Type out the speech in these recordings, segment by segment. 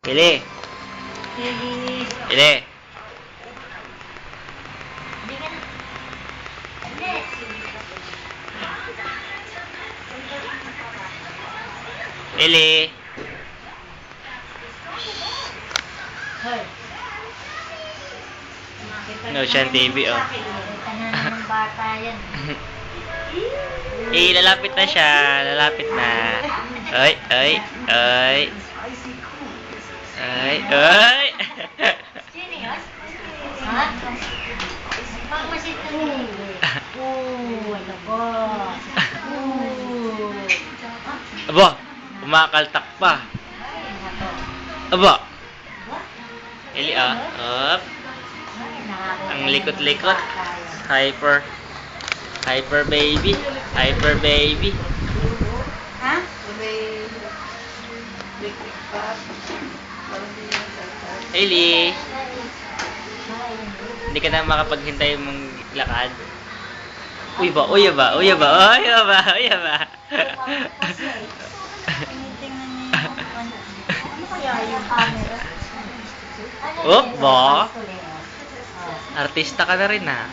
Ili. Lili. Ili. Hindi ka na. Hindi. Ili. Hoy. Ocean TV, oh. Kita na ng bata yan. Lalapit na siya. Lalapit na. Ay, ay, ay. Ay, ay. Sino yun? Ha? Pang masit na rin. Wala ko. Aba, kumakaltak pa. Aba. Ili, ah. Up. Ang likot-likot. Hyper. Hyper baby. Hyper baby. Ha? Hailey. Hindi ka na makapaghintay mong lakad. Uy ba, uy ba, uy ba, uy ba, uy ba. Tinitingnan niya yung ano kaya yung camera? Oh, ba? Artista ka na rin, ah.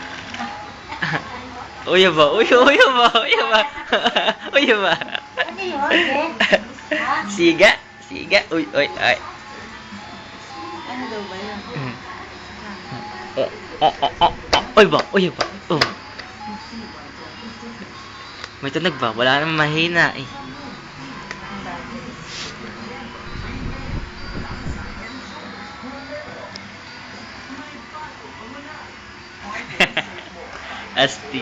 Uy ba, uy ba, uy ba. Uy ba. Ano yun, eh? Ha? Siga, siga, uy, uy, ay. Ano daw ba yun? Uy ba, uy ba. Oh. May tunog ba? Wala namang mahina eh. Astig.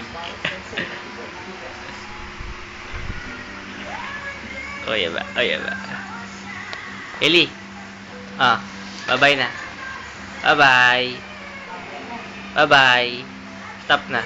Uy ba, uy ba. Eli. Ah, bye-bye na. Bye-bye. Bye-bye. Stop na.